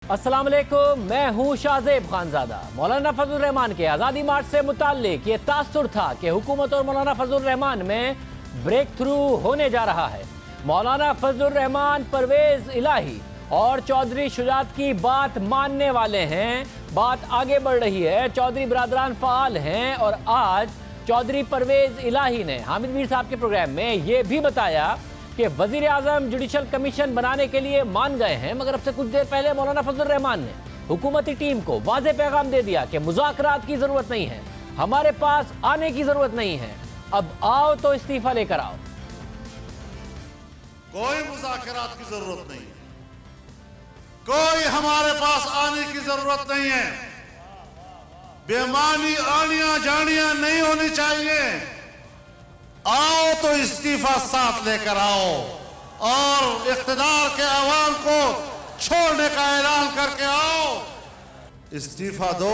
अस्सलाम वालेकुम, मैं हूं शाहजेब खानजादा। मौलाना फजलुर रहमान के आज़ादी मार्च से मुताल्लिक ये तासुर था कि हुकूमत और मौलाना फजलुर रहमान में ब्रेक थ्रू होने जा रहा है। मौलाना फजलुर रहमान परवेज़ इलाही और चौधरी शुजात की बात मानने वाले हैं। बात आगे बढ़ रही है, चौधरी बरादरान फ़ाल हैं और आज चौधरी परवेज़ इलाही ने हामिद मीर साहब के प्रोग्राम में ये भी बताया कि वजीर आजम जुडिशल कमीशन बनाने के लिए मान गए हैं, मगर अब से कुछ देर पहले मौलाना फजलुर रहमान ने हुकूमती टीम को वाज़ेह पैगाम दे दिया कि मुज़ाकरात की जरूरत नहीं है, हमारे पास आने की जरूरत नहीं है, अब आओ तो इस्तीफा लेकर आओ। कोई मुज़ाकरात की जरूरत नहीं है, कोई हमारे पास आने की जरूरत नहीं है। बेमानी आनियां जानियां नहीं होनी चाहिए। आओ तो इस्तीफा साथ लेकर आओ और इख्तिदार के अवाम को छोड़ने का ऐलान करके आओ। इस्तीफा दो,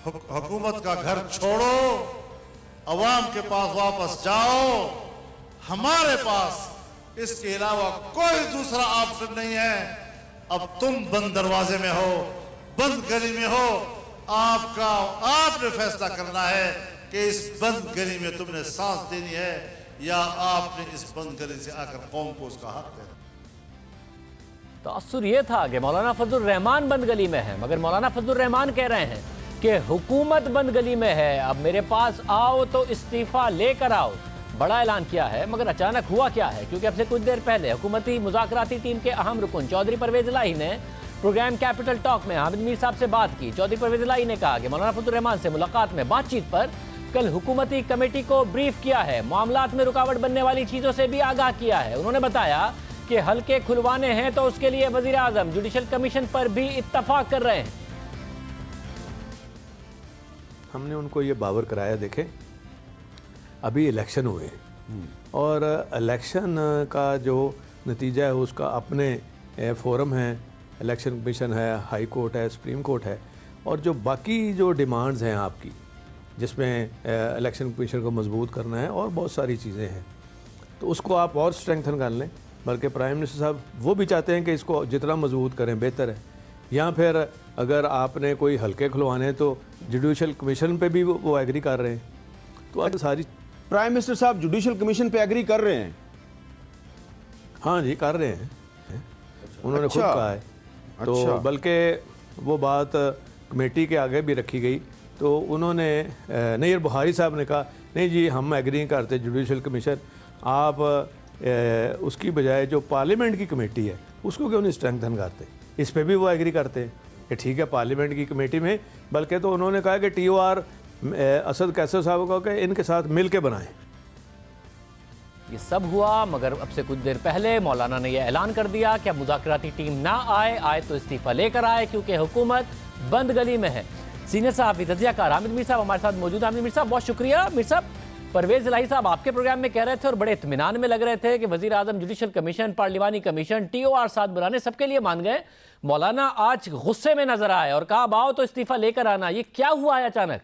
हुकूमत का घर छोड़ो, अवाम के पास वापस जाओ। हमारे पास इसके अलावा कोई दूसरा ऑप्शन नहीं है। अब तुम बंद दरवाजे में हो, बंद गली में हो, आपने फैसला करना है कि इस बंद गली में तुमने सांस देनी है या आपने इस बंद गली से आकर कौम को उसका हक देना। तासुर ये था कि मौलाना फजलुर रहमान बंद गली में है, मगर मौलाना फजलुर रहमान कह रहे हैं कि हुकूमत बंद गली में है, अब मेरे पास आओ तो इस्तीफा लेकर आओ। बड़ा ऐलान किया है, मगर अचानक हुआ क्या है? क्योंकि अब से कुछ देर पहले हुकूमती मुज़ाकराती टीम के अहम रुकन चौधरी परवेज़ इलाही ने प्रोग्राम कैपिटल टॉक में हामिद मीर साहब से बात की। चौधरी परवेज़ इलाही ने कहा कि मौलाना फजलुर रहमान से मुलाकात में बातचीत पर कल हुकूमती कमेटी को ब्रीफ किया है, मामलात में रुकावट बनने वाली चीज़ों से भी आगाह किया है। उन्होंने बताया कि हल्के खुलवाने हैं तो उसके लिए वज़ीर आज़म जुडिशल कमीशन पर भी इत्तफाक कर रहे हैं। हमने उनको ये बावर कराया, देखें अभी इलेक्शन हुए और इलेक्शन का जो नतीजा है उसका अपने फोरम है, इलेक्शन कमीशन है, हाई कोर्ट है, सुप्रीम कोर्ट है, और जो बाकी जो डिमांड्स हैं आपकी जिसमें इलेक्शन कमीशन को मजबूत करना है और बहुत सारी चीज़ें हैं, तो उसको आप और स्ट्रेंथन कर लें। बल्कि प्राइम मिनिस्टर साहब वो भी चाहते हैं कि इसको जितना मजबूत करें बेहतर है। या फिर अगर आपने कोई हल्के खुलवाने हैं तो जुडिशल कमीशन पे भी वो एग्री कर रहे हैं। तो आज सारी प्राइम मिनिस्टर साहब जुडिशल कमीशन पे एग्री कर रहे हैं? हाँ जी, कर रहे हैं, उन्होंने खुद कहा है। तो बल्कि वो बात कमेटी के आगे भी रखी गई, तो उन्होंने नैयर बुखारी साहब ने कहा नहीं जी हम एग्री नहीं करते जुडिशल कमीशन, आप उसकी बजाय जो पार्लियामेंट की कमेटी है उसको क्यों नहीं स्ट्रेंथन करते। इस पे भी वो एग्री करते हैं कि ठीक है पार्लियामेंट की कमेटी में, बल्कि तो उन्होंने कहा कि TOR असद कैसर साहब को कि इनके साथ मिल के बनाएं। ये सब हुआ, मगर अब से कुछ देर पहले मौलाना ने यह ऐलान कर दिया कि अब मुज़ाकराती टीम ना आए तो इस्तीफा लेकर आए, क्योंकि हुकूमत बंद गली में है। सीनियर सहाफ़ी तज़कियाकार हामिद मीर साहब हमारे साथ मौजूद हैं। हामिद मीर साहब बहुत शुक्रिया। मीर साहब, परवेज़ इलाही साहब आपके प्रोग्राम में कह रहे थे और बड़े इत्मीनान में लग रहे थे कि वज़ीर आज़म जुडिशल कमीशन, पार्लिमानी कमीशन, TOR साथ बनाने सबके लिए मान गए। मौलाना आज गुस्से में नजर आए और कहा आओ तो इस्तीफा लेकर आना। ये क्या हुआ है अचानक?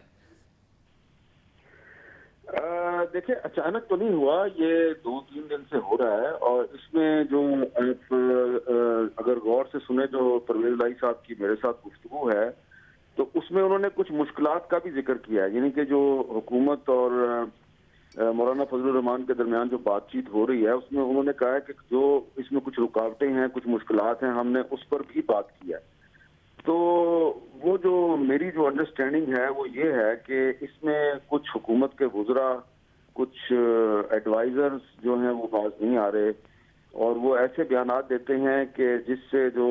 देखिए अचानक तो नहीं हुआ, ये 2-3 दिन से हो रहा है। और इसमें जो आप अगर गौर से सुने जो परवेज़ इलाही साहब की मेरे साथ गुफ्तगू है, तो उसमें उन्होंने कुछ मुश्किलात का भी जिक्र किया है। यानी कि जो हुकूमत और मौलाना फजलुर रहमान के दरमियान जो बातचीत हो रही है उसमें उन्होंने कहा है कि जो इसमें कुछ रुकावटें हैं, कुछ मुश्किलात हैं, हमने उस पर भी बात की है। तो वो जो मेरी जो अंडरस्टैंडिंग है वो ये है कि इसमें कुछ हुकूमत के वुज़रा, कुछ एडवाइजर्स जो हैं वो बाज नहीं आ रहे और वो ऐसे बयानात देते हैं कि जिससे जो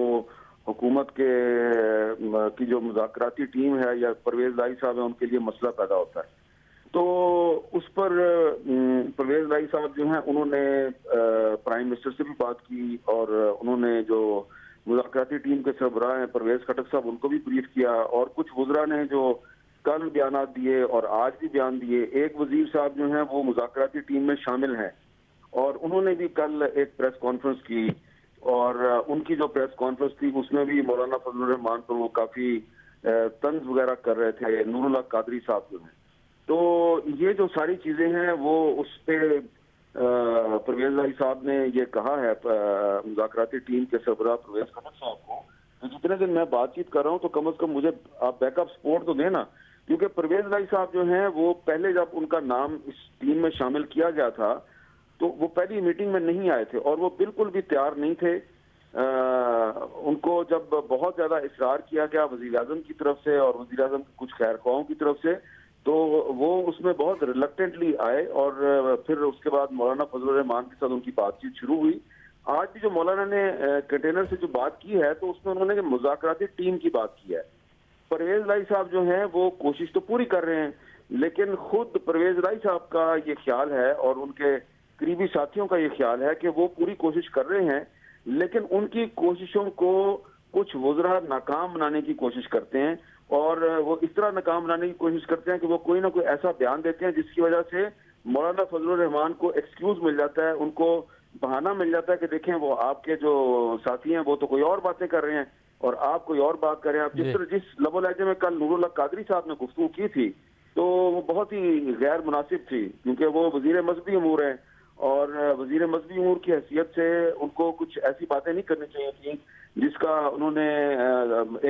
हुकूमत की जो मुज़ाकराती टीम है या परवेज़ इलाही साहब है उनके लिए मसला पैदा होता है। तो उस पर परवेज़ इलाही साहब जो हैं उन्होंने प्राइम मिनिस्टर से भी बात की और उन्होंने जो मुज़ाकराती टीम के सरबराह हैं परवेज़ खटक साहब उनको भी ब्रीफ किया। और कुछ वुज़रा ने जो कल बयानात दिए और आज भी बयान दिए, एक वज़ीर साहब जो हैं वो मुज़ाकराती टीम में शामिल हैं और उन्होंने भी कल एक प्रेस कॉन्फ्रेंस की और उनकी जो प्रेस कॉन्फ्रेंस थी उसमें भी मौलाना फजलुर रहमान पर वो काफ़ी तंज वगैरह कर रहे थे, नूरुल्लाह कादरी साहब जो हैं। तो ये जो सारी चीज़ें हैं वो उस पर परवेज़ इलाही साहब ने ये कहा है मुज़ाकराती टीम के सरबराह परवेज़ खटक साहब को तो जितने दिन मैं बातचीत कर रहा हूँ तो कम से कम मुझे आप बैकअप सपोर्ट तो देना, क्योंकि परवेज लाई साहब जो हैं वो पहले जब उनका नाम इस टीम में शामिल किया गया था तो वो पहली मीटिंग में नहीं आए थे और वो बिल्कुल भी तैयार नहीं थे। उनको जब बहुत ज्यादा इसरार किया गया वजीर आजम की तरफ से और वजीर आजम की कुछ खैरख्वाहों की तरफ से, तो वो उसमें बहुत रिलक्टेंटली आए और फिर उसके बाद मौलाना फजलुर रहमान के साथ उनकी बातचीत शुरू हुई। आज भी जो मौलाना ने कंटेनर से जो बात की है तो उसमें उन्होंने मुज़ाकराती टीम की बात की है। परवेज लाई साहब जो हैं वो कोशिश तो पूरी कर रहे हैं, लेकिन खुद परवेज लाई साहब का ये ख्याल है और उनके करीबी साथियों का ये ख्याल है कि वो पूरी कोशिश कर रहे हैं, लेकिन उनकी कोशिशों को कुछ वज़रा नाकाम बनाने की कोशिश करते हैं और वो इस तरह नाकाम बनाने की कोशिश करते हैं कि वो कोई ना कोई ऐसा बयान देते हैं जिसकी वजह से मौलाना फजलुर रहमान को एक्सक्यूज मिल जाता है, उनको बहाना मिल जाता है कि देखें वो आपके जो साथी हैं वो तो कोई और बातें कर रहे हैं और आप कोई और बात कर रहे हैं। आप जिस लबो लहजे में कल नूरुल्लाह कादरी साहब ने गुफ्तगू की थी तो वो बहुत ही गैर मुनासिब थी, क्योंकि वो वजीर मजहबी अमूर हैं और वजीर मजहबी अमूर की हैसियत से उनको कुछ ऐसी बातें नहीं करनी चाहिए थी जिसका उन्होंने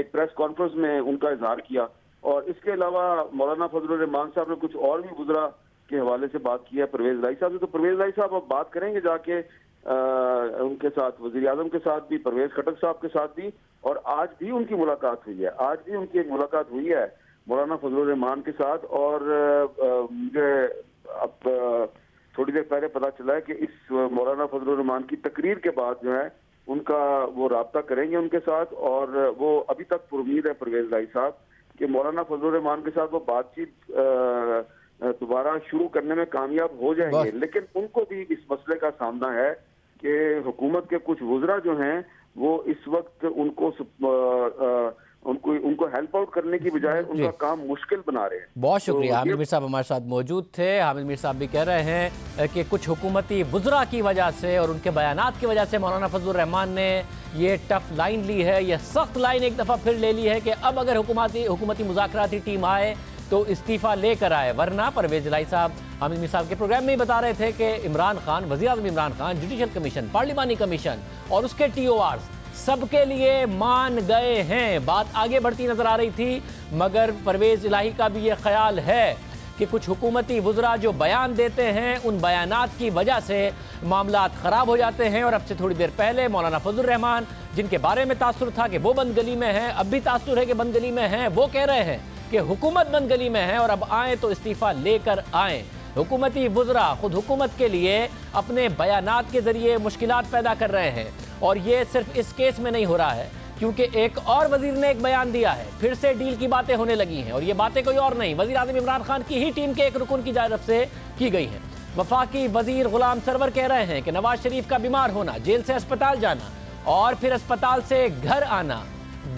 एक प्रेस कॉन्फ्रेंस में उनका इजहार किया। और इसके अलावा मौलाना फजलुर रहमान साहब ने कुछ और भी वज़रा के हवाले से बात की है परवेज लाई साहब से। तो परवेज लाई साहब अब बात करेंगे जाके उनके साथ, वज़ीर आज़म के साथ भी, परवेज खटक साहब के साथ भी, और आज भी उनकी मुलाकात हुई है। आज भी उनकी एक मुलाकात हुई है मौलाना फजलुर रहमान के साथ और मुझे अब थोड़ी देर पहले पता चला है कि इस मौलाना फजलुर रहमान की तकरीर के बाद जो है उनका वो राब्ता करेंगे उनके साथ और वो अभी तक पुरुमीद है परवेज लाई साहब कि मौलाना फजलुर रहमान के साथ वो बातचीत दोबारा शुरू करने में कामयाब हो जाएंगे। लेकिन उनको भी इस मसले का सामना है कि हुकूमत के कुछ वज़रा जो हैं वो इस वक्त उनको हेल्प आउट करने की बजाय उनका काम मुश्किल बना रहे हैं। बहुत शुक्रिया। हामिद मीर साहब हमारे साथ मौजूद थे। हामिद मीर साहब भी कह रहे हैं कि कुछ हुकूमती वज़रा की वजह से और उनके बयानात की वजह से मौलाना फजलुर रहमान ने ये टफ लाइन ली है, ये सख्त लाइन एक दफ़ा फिर ले ली है कि अब अगर हुकूमती मुज़ाकराती टीम आए तो इस्तीफ़ा लेकर आए, वरना परवेज लाई साहब हामिद मीर साहब के प्रोग्राम में ही बता रहे थे कि इमरान खान, वज़ीर आज़म इमरान खान, जुडिशल कमीशन, पार्लिमानी कमीशन और उसके TORs सबके लिए मान गए हैं। बात आगे बढ़ती नजर आ रही थी, मगर परवेज इलाही का भी ये ख्याल है कि कुछ हुकूमती वज़रा जो बयान देते हैं उन बयानात की वजह से मामलात ख़राब हो जाते हैं। और अब से थोड़ी देर पहले मौलाना फजलुर रहमान, जिनके बारे में तासुर था कि वो बंदगली में हैं, अब भी तासुर है कि बंदगली में हैं, वो कह रहे हैं कि हुकूमत बंदगली में है और अब आए तो इस्तीफ़ा लेकर आए। हुकूमती वज़रा खुद हुकूमत के लिए अपने बयानात के ज़रिए मुश्किलात पैदा कर रहे हैं और ये सिर्फ इस केस में नहीं हो रहा है, क्योंकि एक और वजीर ने एक बयान दिया है, फिर से डील की बातें होने लगी हैं और ये बातें कोई और नहीं, वज़ीर आज़म इमरान खान की ही टीम के एक रुकन की तरफ से की गई हैं। वफाकी वजीर गुलाम सरवर कह रहे हैं कि नवाज शरीफ का बीमार होना, जेल से अस्पताल जाना और फिर अस्पताल से घर आना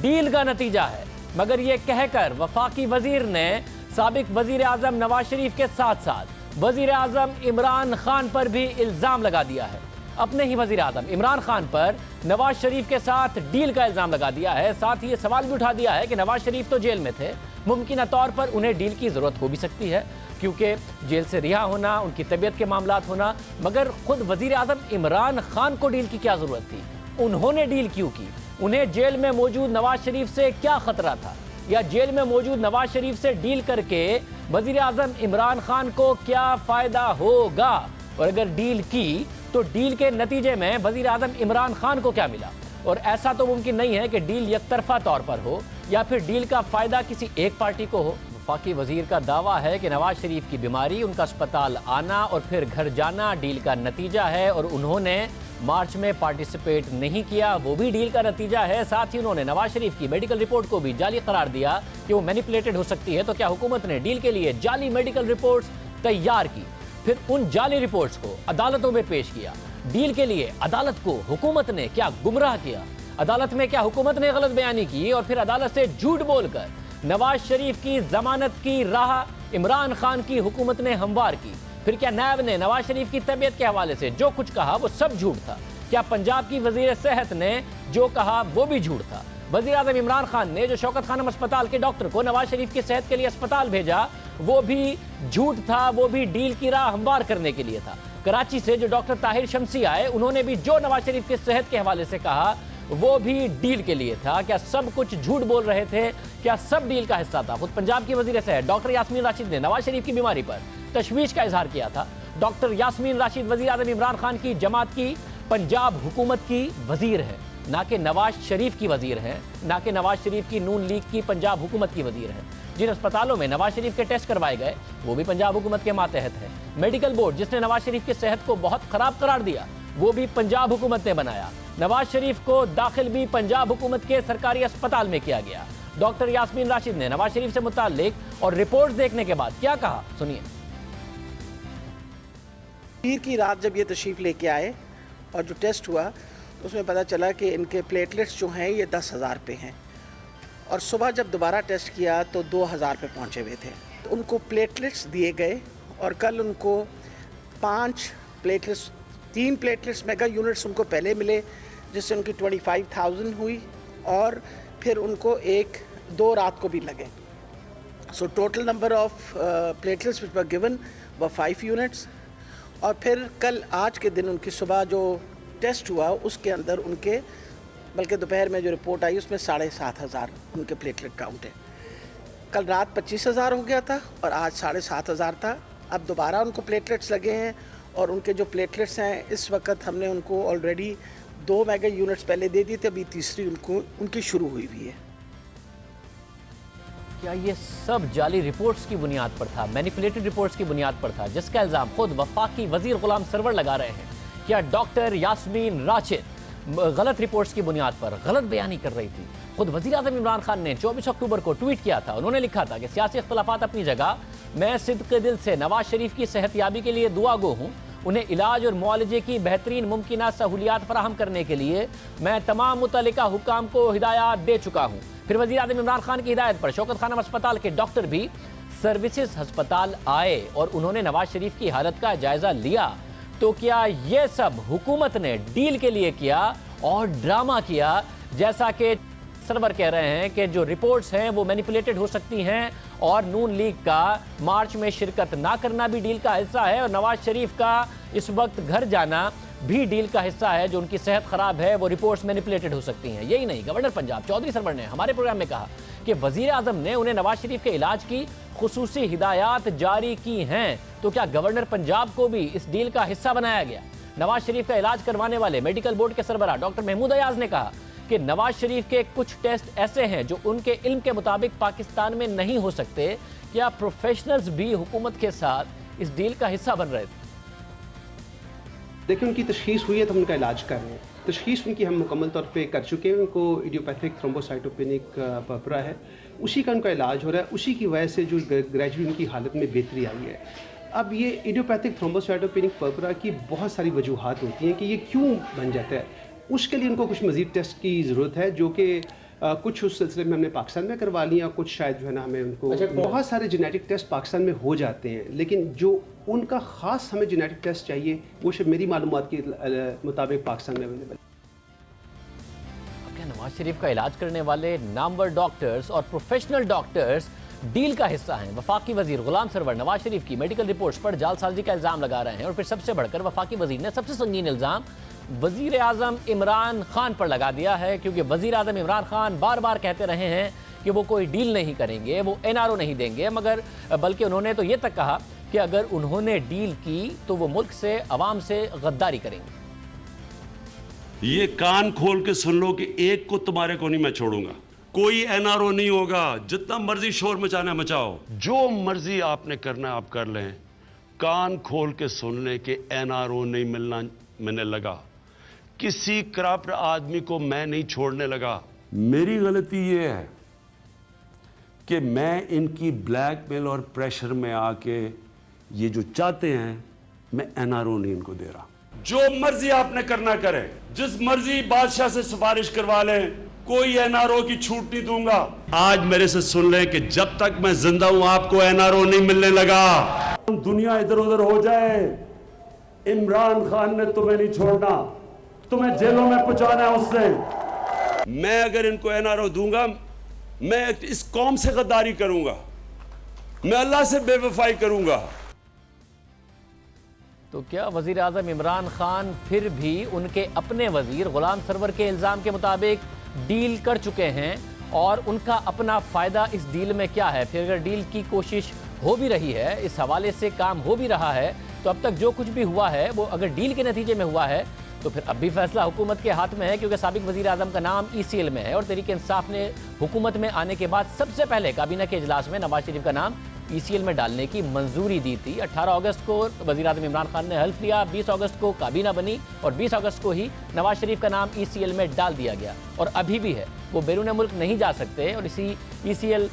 डील का नतीजा है। मगर ये कहकर वफाकी वजीर ने साबिक वजीर आज़म नवाज शरीफ के साथ साथ वजीर आज़म इमरान खान पर भी इल्ज़ाम लगा दिया है। अपने ही वजीर आज़म इमरान खान पर नवाज शरीफ के साथ डील का इल्ज़ाम लगा दिया है। साथ ही ये सवाल भी उठा दिया है कि नवाज शरीफ तो जेल में थे, मुमकिन तौर पर उन्हें डील की ज़रूरत हो भी सकती है क्योंकि जेल से रिहा होना, उनकी तबीयत के मामलात होना, मगर खुद वजीर आज़म इमरान खान को डील की क्या ज़रूरत थी? उन्होंने डील क्यों की? उन्हें जेल में मौजूद नवाज शरीफ से क्या खतरा था, या जेल में मौजूद नवाज शरीफ से डील करके वजीर आज़म इमरान खान को क्या फ़ायदा होगा? और अगर डील की तो डील के नतीजे में वजीर आज़म इमरान खान को क्या मिला? और ऐसा तो मुमकिन नहीं है कि डील यकतरफा तौर पर हो या फिर डील का फ़ायदा किसी एक पार्टी को हो। वफाकी वजीर का दावा है कि नवाज शरीफ की बीमारी, उनका अस्पताल आना और फिर घर जाना डील का नतीजा है और उन्होंने मार्च में पार्टिसिपेट नहीं किया, वो भी डील का नतीजा है। साथ ही उन्होंने नवाज शरीफ की मेडिकल रिपोर्ट को भी जाली करार दिया कि वो मैनिपुलेटेड हो सकती है। तो क्या हुकूमत ने डील के लिए जाली मेडिकल रिपोर्ट्स तैयार की, फिर उन जाली रिपोर्ट्स को अदालतों में पेश किया? डील के लिए अदालत को हुकूमत ने क्या गुमराह किया? अदालत में क्या हुकूमत ने गलत बयानी की और फिर अदालत से झूठ बोलकर नवाज शरीफ की जमानत की राह इमरान खान की हुकूमत ने हमवार की? फिर क्या नैब ने नवाज शरीफ की तबीयत के हवाले से जो कुछ कहा वो सब झूठ था? क्या पंजाब की वजीर सेहत ने जो कहा वो भी झूठ था? वजीर आज़म इमरान खान ने जो शौकत खानम अस्पताल के डॉक्टर को नवाज शरीफ की सेहत के लिए अस्पताल भेजा वो भी झूठ था, वो भी डील की राह हमवार करने के लिए था। कराची से जो डॉक्टर ताहिर शमसी आए उन्होंने भी जो नवाज शरीफ की सेहत के हवाले से कहा वो भी डील के लिए था? क्या सब कुछ झूठ बोल रहे थे? क्या सब डील का हिस्सा था? खुद पंजाब की वजीर सेहत डॉक्टर यास्मीन राशिद ने नवाज शरीफ की बीमारी पर तशवीश का इजहार किया था। डॉक्टर यास्मीन राशिद वजीर आज़म इमरान खान की जमात की पंजाब हुकूमत की वजीर है, ना कि नवाज शरीफ की वजीर है, ना कि नवाज शरीफ की नून लीग की पंजाब हुकूमत की वजीर है। जिन अस्पतालों में नवाज शरीफ के टेस्ट करवाए गए वो भी पंजाब हुकूमत के मातहत है। मेडिकल बोर्ड जिसने नवाज शरीफ की सेहत को बहुत खराब करार दिया वो भी पंजाब हुकूमत ने बनाया। नवाज शरीफ को दाखिल भी पंजाब हुकूमत के सरकारी अस्पताल में किया गया। डॉक्टर यास्मीन राशिद ने नवाज शरीफ से मुताल्लिक और रिपोर्ट देखने के बाद क्या कहा, सुनिए। पीर की रात जब ये तशरीफ लेके आए और जो टेस्ट हुआ उसमें पता चला कि इनके प्लेटलेट्स जो हैं ये 10,000 पे हैं, और सुबह जब दोबारा टेस्ट किया तो 2,000 पे पहुंचे हुए थे। तो उनको प्लेटलेट्स दिए गए और कल उनको 3 प्लेटलेट्स मेगा यूनिट्स उनको पहले मिले, जिससे उनकी 25,000 हुई, और फिर उनको 2 रात को भी लगे। So total number of platelets which were given व 5 यूनिट्स। और फिर कल आज के दिन उनकी सुबह जो टेस्ट हुआ उसके अंदर उनके, बल्कि दोपहर में जो रिपोर्ट आई उसमें 7,500 उनके प्लेटलेट काउंट है। कल रात 25,000 हो गया था और आज 7,500 था। अब दोबारा उनको प्लेटलेट्स लगे हैं और उनके जो प्लेटलेट्स हैं इस वक्त हमने उनको ऑलरेडी 2 मेगा यूनिट्स पहले दे दिए थे, अभी तीसरी उनकी शुरू हुई हुई है। क्या ये सब जाली रिपोर्ट्स की बुनियाद पर था, मैनिपुलेटेड रिपोर्ट्स की बुनियाद पर था, जिसका इल्जाम खुद वफाकी वजीर गुलाम सरवर लगा रहे हैं? क्या डॉक्टर यास्मीन राशिद गलत रिपोर्ट्स की बुनियाद पर गलत बयानी कर रही थी? खुद वजीर आज़म इमरान खान ने 24 अक्टूबर को ट्वीट किया था। उन्होंने लिखा था कि सियासी इख्तलाफात अपनी जगह, मैं सिद्क़ दिल से नवाज शरीफ की सेहतयाबी के लिए दुआ गो हूँ। उन्हें इलाज और मुआलजे की बेहतरीन मुमकिन सहूलियात फराहम करने के लिए मैं तमाम मुतल्लिका हुक्काम को हिदायत दे चुका हूँ। फिर वज़ीर आज़म इमरान खान की हिदायत पर शौकत खानम अस्पताल के डॉक्टर भी सर्विसेज अस्पताल आए और उन्होंने नवाज शरीफ की हालत का जायजा लिया। तो क्या ये सब हुकूमत ने डील के लिए किया और ड्रामा किया? जैसा कि सरवर कह रहे हैं कि जो रिपोर्ट्स हैं वो मैनिपुलेटेड हो सकती हैं और नून लीग का मार्च में शिरकत ना करना भी डील का हिस्सा है, और नवाज शरीफ का इस वक्त घर जाना भी डील का हिस्सा है। जो उनकी सेहत खराब है वो रिपोर्ट्स मैनिपुलेटेड हो सकती हैं। यही नहीं, गवर्नर पंजाब चौधरी सरवर ने हमारे प्रोग्राम में कहा कि वजीर आजम ने उन्हें नवाज शरीफ के इलाज की खुसूसी हिदायत जारी की हैं। तो क्या गवर्नर पंजाब को भी इस डील का हिस्सा बनाया गया? नवाज शरीफ का इलाज करवाने वाले मेडिकल बोर्ड के सरबराह डॉक्टर महमूद अयाज ने कहा कि नवाज शरीफ के कुछ टेस्ट ऐसे हैं जो उनके इल्म के मुताबिक पाकिस्तान में नहीं हो सकते। क्या प्रोफेशनल्स भी हुकूमत के साथ इस डील का हिस्सा बन रहे थे? देखिए, उनकी तशखीस हुई है तो हम उनका इलाज कर रहे हैं। तशखीस उनकी हम मुकम्मल तौर पे कर चुके हैं। उनको इडियोपैथिक थ्रोम्बोसाइटोपेनिक पर्परा है, उसी का उनका इलाज हो रहा है। उसी की वजह से जो ग्रेजुअली उनकी हालत में बेहतरी आई है। अब ये इडियोपैथिक थ्रोम्बोसाइटोपेनिक पर्परा की बहुत सारी वजूहात होती हैं कि ये क्यों बन जाता है। उसके लिए उनको कुछ मज़ीद टेस्ट की ज़रूरत है, जो कि कुछ उस सिलसिले में हमने पाकिस्तान में करवा लिया, कुछ शायद जो है ना हमें उनको बहुत सारे जेनेटिक टेस्ट पाकिस्तान में हो जाते हैं, लेकिन जो उनका ख़ास हमें जेनेटिक टेस्ट चाहिए वो शायद मेरी मालूमात के मुताबिक पाकिस्तान में अवेलेबल है। अब क्या नवाज शरीफ का इलाज करने वाले नामवर डॉक्टर्स और प्रोफेशनल डॉक्टर्स डील का हिस्सा हैं? वफाकी वजीर गुलाम सरवर नवाज शरीफ की मेडिकल रिपोर्ट्स पर जालसाजी का इल्ज़ाम लगा रहे हैं, और फिर सबसे बढ़कर वफाकी वजीर ने सबसे संगीन इल्ज़ाम वजीर आज़म इमरान खान पर लगा दिया है, क्योंकि वजीर आज़म इमरान खान बार बार कहते रहे हैं कि वो कोई डील नहीं करेंगे, वो NRO नहीं देंगे, मगर बल्कि उन्होंने तो ये तक कहा कि अगर उन्होंने डील की तो वो मुल्क से, अवाम से गद्दारी करेंगे। ये कान खोल के सुन लो कि एक को तुम्हारे को नहीं मैं छोड़ूंगा। कोई NRO नहीं होगा, जितना मर्जी शोर मचाना मचाओ, जो मर्जी आपने करना आप कर लें। कान खोल के सुन लें कि NRO नहीं मिलना मैंने लगा, किसी करप्ट आदमी को मैं नहीं छोड़ने लगा। मेरी गलती ये है कि मैं इनकी ब्लैकमेल और प्रेशर में आके ये जो चाहते हैं मैं NRO नहीं इनको दे रहा। जो मर्जी आपने करना करें, जिस मर्जी बादशाह से सिफारिश करवा लें, कोई NRO की छूट नहीं दूंगा। आज मेरे से सुन लें कि जब तक मैं जिंदा हूं आपको NRO नहीं मिलने लगा। दुनिया इधर उधर हो जाए, इमरान खान ने तुम्हें नहीं छोड़ना, तुम्हें जेलों में पहुंचाना है उसने। मैं अगर इनको NRO दूंगा, मैं इस कौम से गद्दारी करूंगा, मैं अल्लाह से बेवफाई करूंगा। तो क्या वज़ीर आज़म इमरान खान फिर भी उनके अपने वज़ीर गुलाम सरवर के इल्ज़ाम के मुताबिक डील कर चुके हैं और उनका अपना फ़ायदा इस डील में क्या है? फिर अगर डील की कोशिश हो भी रही है, इस हवाले से काम हो भी रहा है, तो अब तक जो कुछ भी हुआ है वो अगर डील के नतीजे में हुआ है तो फिर अब भी फैसला हुकूमत के हाथ में है, क्योंकि साबिक वज़ीर आज़म का नाम ECL में है और तहरीक इंसाफ ने हुकूमत में आने के बाद सबसे पहले काबीना के इजलास में नवाज शरीफ का नाम ECL में डालने की मंजूरी दी थी। 18 अगस्त को वज़ीर आज़म इमरान खान ने हल्फ लिया, 20 अगस्त को काबीना बनी और 20 अगस्त को ही नवाज शरीफ का नाम ECL में डाल दिया गया और अभी भी है, वो बैरून मुल्क नहीं जा सकते और इसी ECL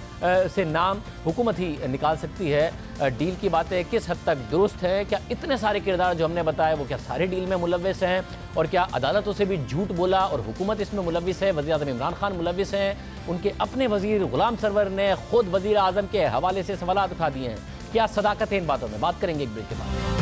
से नाम हुकूमत ही निकाल सकती है। डील की बातें किस हद तक दुरुस्त हैं? क्या इतने सारे किरदार जो हमने बताए वो क्या सारे डील में मुलव्विस हैं? और क्या अदालतों से भी झूठ बोला और हुकूमत इसमें मुलव्विस है? वज़ीर आज़म इमरान खान मुलव्विस हैं, उनके अपने वज़ीर गुलाम सरवर ने खुद वज़ीर आज़म के हवाले से सवालात उठा दिए हैं। क्या सदाकत है इन बातों में? बात करेंगे एक ब्रेक के बाद।